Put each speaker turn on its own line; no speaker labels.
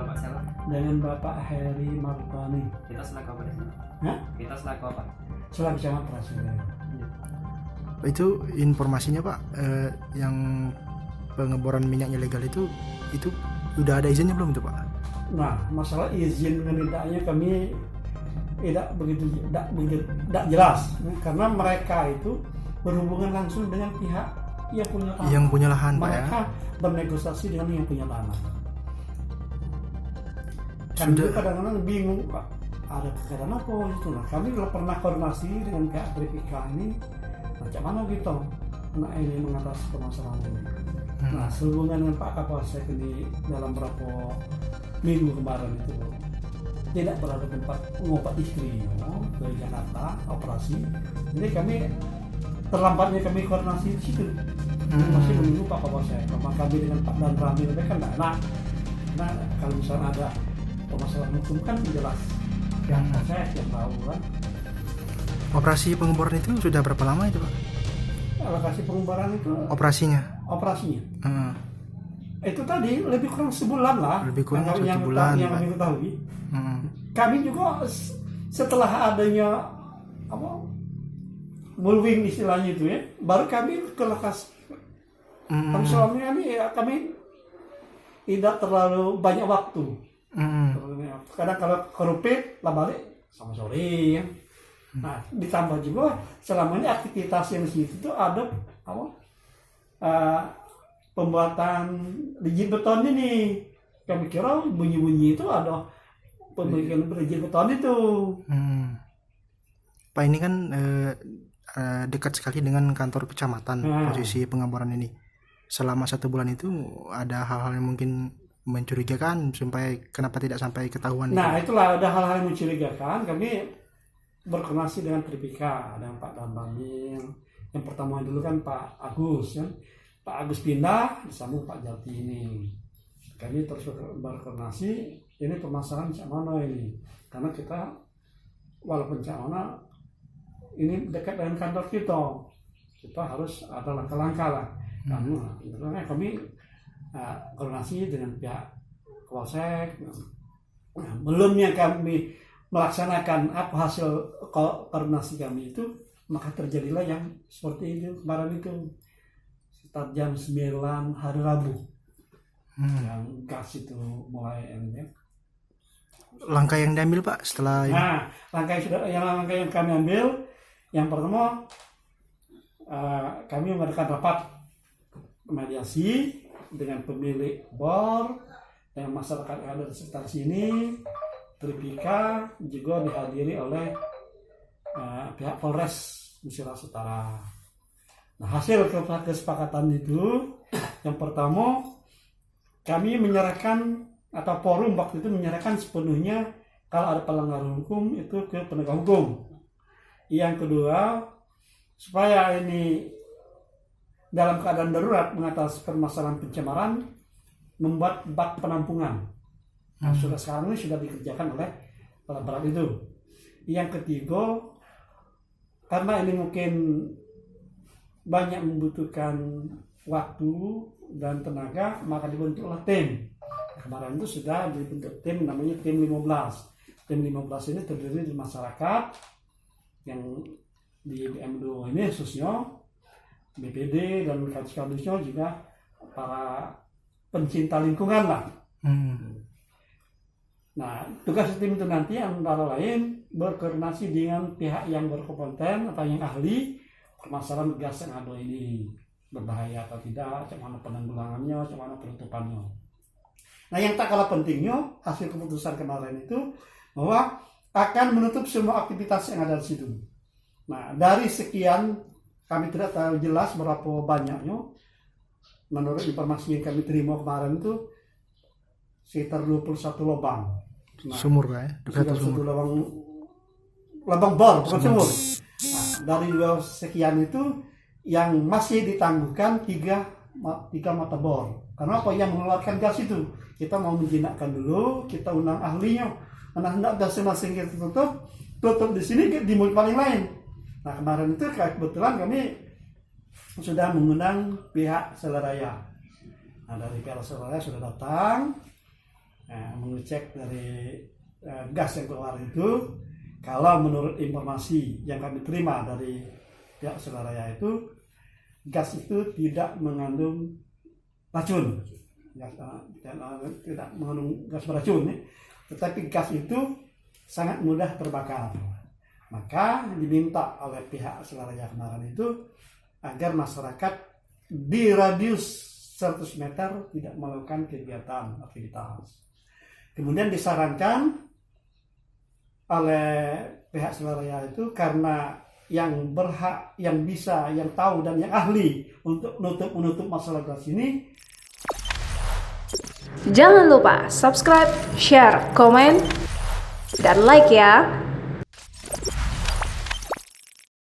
Bapak siapa?
Dengan Bapak Heri Marutani.
Kita selaku apa di sana?
Hah?
Kita selaku apa?
Selaku camat Praseja.
Itu informasinya Pak, yang pengeboran minyak ilegal itu udah ada izinnya belum tuh Pak?
Nah, masalah izin dan tidaknya kami tidak begitu jelas, karena mereka itu berhubungan langsung dengan pihak yang punya lahan.
Pak ya.
Mereka bernegosiasi dengan yang punya tanah. Kami juga kadang-kadang bingung, Pak, ada keadaan apa itu. Nah, kami pernah koordinasi dengan pihak Tripika ini, macam mana gitu, nah ini mengatasi permasalahan ini. Nah, sehubungan dengan Pak Kapolsek ini dalam beberapa minggu kemarin itu tidak berada tempat ngobat istri ke Jakarta operasi, jadi kami terlambatnya kami koordinasi di situ. Masih menunggu Pak Kapolsek. Sama kami dengan Pak Dan Rami itu kan tidak enak. Nah, kalau misalnya ada permasalahan hukum kan jelas yang saya yang tahu kan.
Operasi pengeboran itu sudah berapa lama itu Pak?
Lokasi pengeboran itu
Operasinya?
Itu tadi lebih kurang sebulan lah.
Lebih kurang
yang
1 bulan.
Yang kami ketahui. Kami juga setelah adanya bullwing istilahnya itu ya, baru kami ke lokasi. Kami selama ini kami tidak terlalu banyak waktu. Kadang kalau kerupit lah balik sama sore ya. Nah, ditambah juga selama ini aktivitas yang di situ tuh ada pembuatan rigid beton ini. Kami kira bunyi-bunyi itu ada pembuatan rigid beton itu.
Pak, ini kan dekat sekali dengan kantor kecamatan posisi pengeboran ini. Selama 1 bulan itu ada hal-hal yang mungkin mencurigakan sampai kenapa tidak sampai ketahuan?
Nah, itulah ada hal-hal yang mencurigakan. Kami berkoordinasi dengan Tripika, dengan Pak Dambamil. Yang pertama dulu kan Pak Agus kan. Pak Agus pindah, disambung Pak Jati ini. Kami terus berkoordinasi, ini permasalahan Cak Mano ini. Karena kita, walaupun Cak Mano ini dekat dengan kantor kita harus ada langkah-langkah lah. Karena kami koordinasi dengan pihak Polsek. Belumnya kami melaksanakan apa hasil koordinasi kami itu, maka terjadilah yang seperti itu kemarin itu sekitar jam 9 hari Rabu yang gas itu mulai
Langkah yang diambil Pak setelah ini?
Nah, langkah yang kami ambil, yang pertama kami mengadakan rapat mediasi dengan pemilik bor dan masyarakat yang ada di sekitar sini. Tripika juga dihadiri oleh pihak Polres Musira Utara. Nah, hasil kesepakatan itu, yang pertama kami menyerahkan atau forum waktu itu menyerahkan sepenuhnya kalau ada pelanggaran hukum itu ke penegak hukum. Yang kedua, supaya ini dalam keadaan darurat mengatasi permasalahan pencemaran, membuat bak penampungan. Nah, sudah sekarang ini sudah dikerjakan oleh alat itu. Yang ketiga, karena ini mungkin banyak membutuhkan waktu dan tenaga, maka dibentuklah tim. Kemarin itu sudah dibentuk tim namanya tim 15. Tim 15 ini terdiri dari masyarakat yang di BM2 ini khususnya, BPD dan kadis-kadisnya juga para pencinta lingkungan lah. Nah, tugas tim itu nanti antara lain berkoordinasi dengan pihak yang berkompeten atau yang ahli permasalahan gas yang ada ini, berbahaya atau tidak, bagaimana penanggulangannya, bagaimana penutupannya. Nah, yang tak kalah pentingnya hasil keputusan kemarin itu bahwa akan menutup semua aktivitas yang ada di situ. Nah, dari sekian kami tidak tahu jelas berapa banyaknya. Menurut informasi yang kami terima kemarin itu sekitar 21 lubang. Nah,
sumur Pak ya?
Satu lubang bor, bukan sumur. Nah, dari 2 sekian itu yang masih ditangguhkan 3 mata bor. Karena apa? Yang mengeluarkan gas itu kita mau menjinakkan dulu, kita undang ahlinya. Karena hendak gas masing kita tutup di sini di mulut paling lain. Nah, kemarin itu kebetulan kami sudah mengundang pihak Seleraya. Nah, dari pihak Seleraya sudah datang cek dari gas yang keluar itu, kalau menurut informasi yang kami terima dari pihak Sukaraya itu, gas itu tidak mengandung racun, tidak mengandung gas beracun, tetapi gas itu sangat mudah terbakar. Maka diminta oleh pihak Sukaraya kemarin itu agar masyarakat di radius 100 meter tidak melakukan kegiatan aktivitas. Kemudian disarankan oleh pihak Sukaraya itu, karena yang berhak, yang bisa, yang tahu dan yang ahli untuk menutup masalah gas ini.
Jangan lupa subscribe, share, komen, dan like ya.